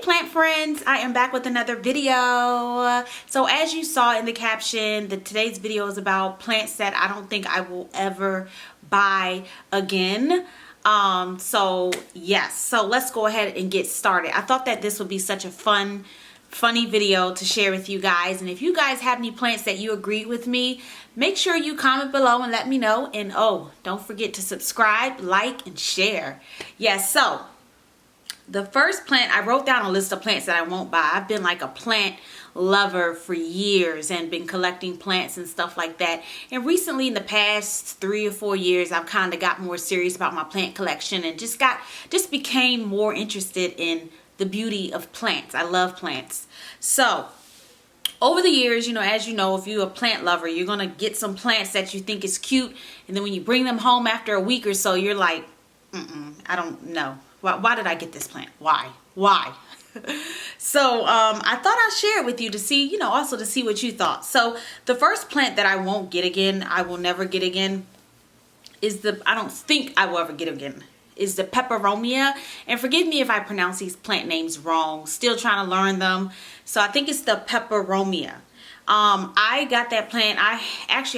plant friends, I am back with another video. So as you saw in the caption, today's video is about plants that I don't think I will ever buy again. So let's go ahead and get started. I thought that this would be such a funny video to share with you guys, and if you guys have any plants that you agree with me, make sure you comment below and let me know. And oh, don't forget to subscribe, like, and share. Yes, so the first plant, I wrote down a list of plants that I won't buy. I've been like a plant lover for years and been collecting plants and stuff like that. And recently, in the past 3 or 4 years, I've kind of got more serious about my plant collection and just became more interested in the beauty of plants. I love plants. So over the years, as you know, if you're a plant lover, you're gonna get some plants that you think is cute, and then when you bring them home after a week or so, you're like, I don't know. Why did I get this plant? Why? So I thought I'd share it with you to see, also to see what you thought. So the first plant that I won't get again, I will never get again, I don't think I will ever get again, is the peperomia. And forgive me if I pronounce these plant names wrong, still trying to learn them. So I think it's the peperomia. I got that plant. I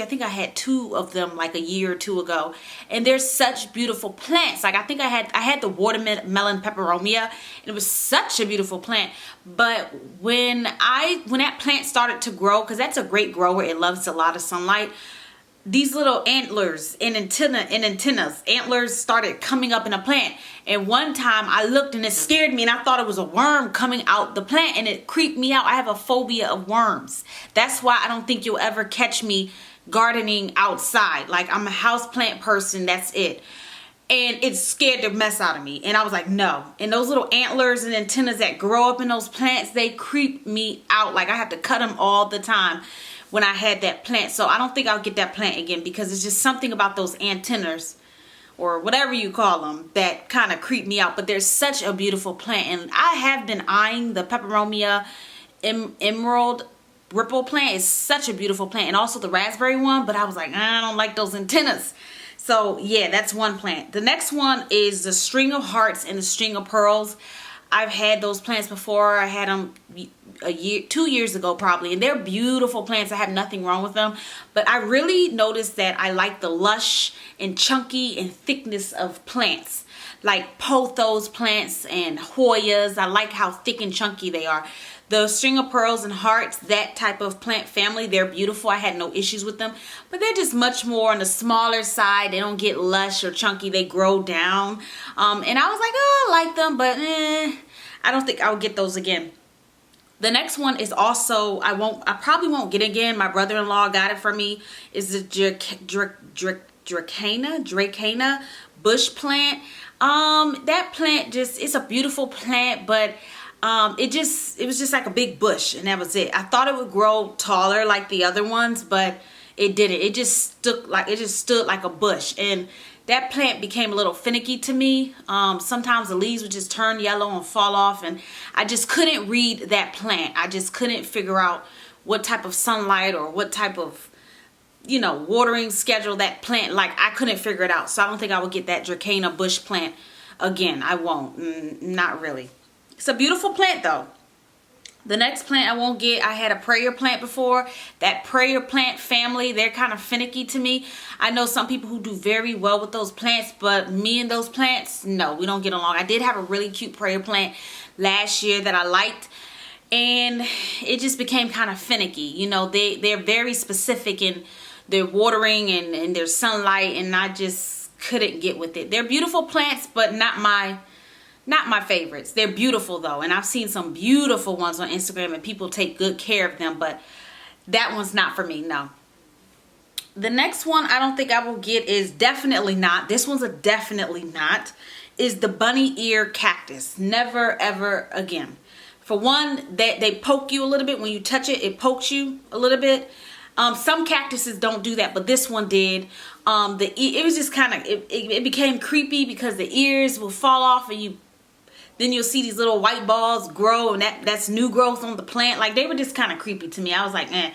think I had 2 of them like a year or 2 ago, and they're such beautiful plants. Like I think I had the watermelon peperomia, and it was such a beautiful plant. But when that plant started to grow, because that's a great grower, it loves a lot of sunlight, these little antlers and antennas started coming up in a plant. And one time I looked and it scared me, and I thought it was a worm coming out the plant, and it creeped me out. I have a phobia of worms. That's why I don't think you'll ever catch me gardening outside. Like, I'm a houseplant person, that's it. And it scared the mess out of me. And I was like, no. And those little antlers and antennas that grow up in those plants, they creep me out. Like, I have to cut them all the time when I had that plant. So I don't think I'll get that plant again, because it's just something about those antennas, or whatever you call them, that kind of creep me out. But they're such a beautiful plant, and I have been eyeing the peperomia emerald ripple plant. It's such a beautiful plant, and also the raspberry one, but I was like, I don't like those antennas. So yeah, that's one plant. The next one is the string of hearts and the string of pearls. I've had those plants before. I had them 2 years ago probably, and they're beautiful plants. I have nothing wrong with them, but I really noticed that I like the lush and chunky and thickness of plants, like pothos plants and Hoyas. I like how thick and chunky they are. The string of pearls and hearts, that type of plant family, they're beautiful. I had no issues with them, but they're just much more on the smaller side. They don't get lush or chunky. They grow down. And I was like, oh, I like them, but I don't think I'll get those again. The next one is also, I probably won't get again. My brother-in-law got it for me. Is the Dracana bush plant. That plant it's a beautiful plant, but it was just like a big bush, and that was it. I thought it would grow taller like the other ones, but it didn't. It just stood like a bush, and that plant became a little finicky to me. Sometimes the leaves would just turn yellow and fall off, and I just couldn't read that plant. I just couldn't figure out what type of sunlight or what type of, watering schedule that plant, like I couldn't figure it out. So I don't think I would get that Dracana bush plant again. I won't. Not really. It's a beautiful plant though. The next plant I won't get, I had a prayer plant before. That prayer plant family, they're kind of finicky to me. I know some people who do very well with those plants, but me and those plants, no, we don't get along. I did have a really cute prayer plant last year that I liked, and it just became kind of finicky. They're very specific in their watering and their sunlight, and I just couldn't get with it. They're beautiful plants, but not my favorites. They're beautiful though, and I've seen some beautiful ones on Instagram, and people take good care of them, but that one's not for me, no. The next one I don't think I will get is definitely not, this one's a definitely not, is the bunny ear cactus. Never ever again. For one, they poke you a little bit when you touch it. It pokes you a little bit. Some cactuses don't do that, but this one did. It was just kind of, it became creepy because the ears will fall off, and then you'll see these little white balls grow, and that's new growth on the plant. Like, they were just kind of creepy to me. I was like, I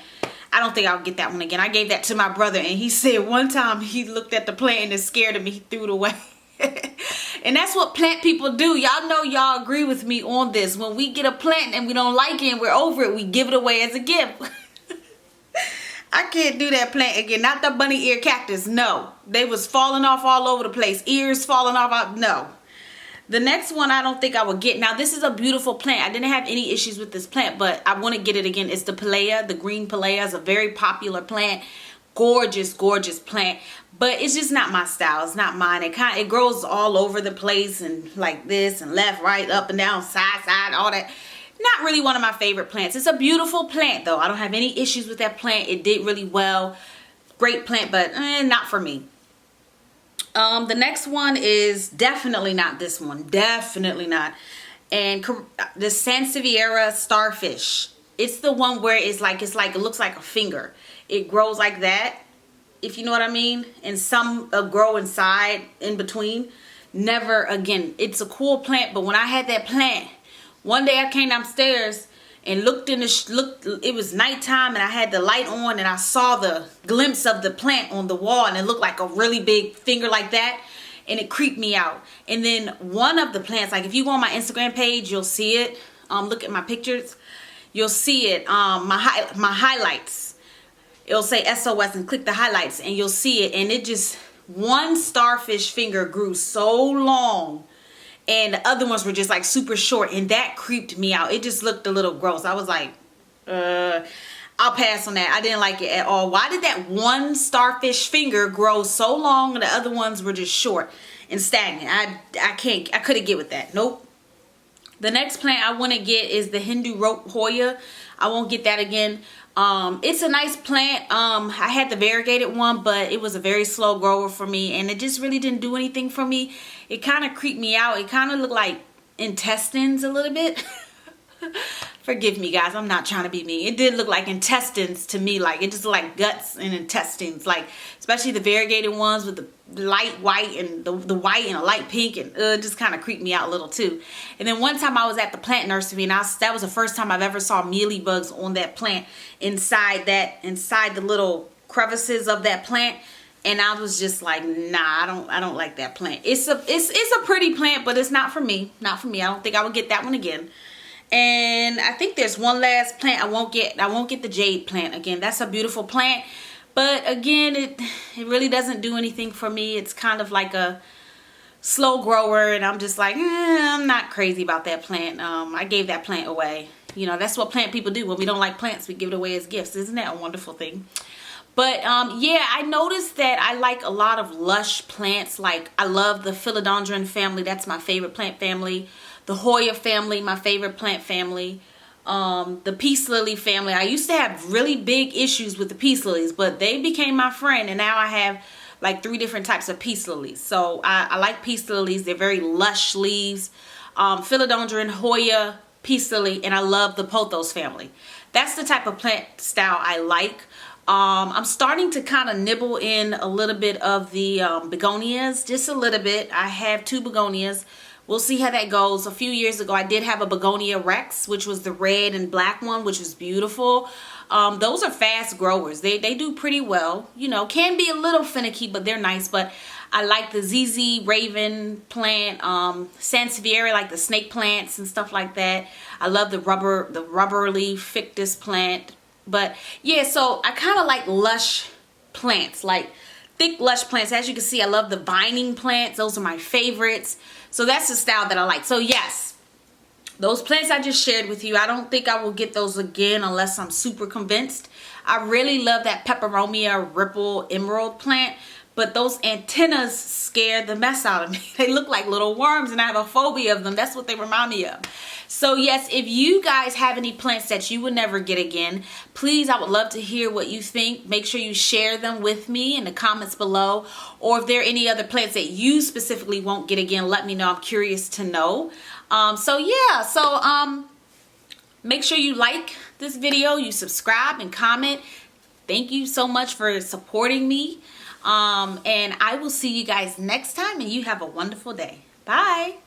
don't think I'll get that one again. I gave that to my brother, and he said one time he looked at the plant and it scared him and he threw it away. And that's what plant people do. Y'all know, y'all agree with me on this. When we get a plant and we don't like it and we're over it, we give it away as a gift. I can't do that plant again. Not the bunny ear cactus. No. They was falling off all over the place. Ears falling off. No. The next one I don't think I would get. Now, this is a beautiful plant. I didn't have any issues with this plant, but I want to get it again. It's the Pelea. The green Pelea is a very popular plant. Gorgeous, gorgeous plant. But it's just not my style. It's not mine. It grows all over the place and like this and left, right, up and down, side, all that. Not really one of my favorite plants. It's a beautiful plant, though. I don't have any issues with that plant. It did really well. Great plant, but not for me. The next one is definitely not this one. Definitely not. And the Sansevieria Starfish. It's the one where it looks like a finger. It grows like that, if you know what I mean. And some grow inside, in between. Never again. It's a cool plant, but when I had that plant, one day I came downstairs and looked it was nighttime and I had the light on and I saw the glimpse of the plant on the wall and it looked like a really big finger like that, and it creeped me out. And then one of the plants, like if you go on my Instagram page, you'll see it. Look at my pictures. You'll see it. My highlights. It'll say SOS and click the highlights and you'll see it. And it just, one starfish finger grew so long. And the other ones were just like super short, and that creeped me out. It just looked a little gross. I was like, I'll pass on that. I didn't like it at all. Why did that one starfish finger grow so long and the other ones were just short and stagnant? I couldn't get with that. Nope. The next plant I want to get is the Hindu rope Poia. I won't get that again. It's a nice plant. I had the variegated one, but it was a very slow grower for me, and it just really didn't do anything for me. It kind of creeped me out. It kind of looked like intestines a little bit. Forgive me, guys. I'm not trying to be mean. It did look like intestines to me. Like, it just looked like guts and intestines. Like, especially the variegated ones with the light white and the white and a light pink. And it just kind of creeped me out a little, too. And then one time I was at the plant nursery, and that was the first time I've ever saw mealybugs on that plant inside the little crevices of that plant. And I was just like, nah, I don't like that plant. It's a pretty plant, but it's not for me. Not for me. I don't think I would get that one again. And I think there's one last plant I won't get. I won't get the jade plant again. That's a beautiful plant, but again, it really doesn't do anything for me. It's kind of like a slow grower, and I'm just like, I'm not crazy about that plant. I gave that plant away. You know, that's what plant people do. When we don't like plants, we give it away as gifts. Isn't that a wonderful thing? But yeah, I noticed that I like a lot of lush plants. Like, I love the philodendron family. That's my favorite plant family. The Hoya family, my favorite plant family. The peace lily family. I used to have really big issues with the peace lilies, but they became my friend, and now I have like 3 different types of peace lilies. So I like peace lilies. They're very lush leaves. Philodendron, Hoya, peace lily, and I love the pothos family. That's the type of plant style I like. I'm starting to kind of nibble in a little bit of the begonias, just a little bit. I have 2 begonias. We'll see how that goes. A few years ago, I did have a begonia rex, which was the red and black one, which was beautiful. Those are fast growers. They do pretty well. You know, can be a little finicky, but they're nice. But I like the ZZ Raven plant, Sansevieria, like the snake plants and stuff like that. I love the rubber leaf ficus plant. But yeah, so I kind of like lush plants, like thick lush plants. As you can see, I love the vining plants. Those are my favorites. So that's the style that I like. So yes, those plants I just shared with you, I don't think I will get those again unless I'm super convinced. I really love that Peperomia Ripple Emerald plant, but those antennas scared the mess out of me. They look like little worms, and I have a phobia of them. That's what they remind me of. So yes, if you guys have any plants that you would never get again, please, I would love to hear what you think. Make sure you share them with me in the comments below. Or if there are any other plants that you specifically won't get again, let me know. I'm curious to know. So yeah, so make sure you like this video, you subscribe and comment. Thank you so much for supporting me. And I will see you guys next time, and you have a wonderful day. Bye.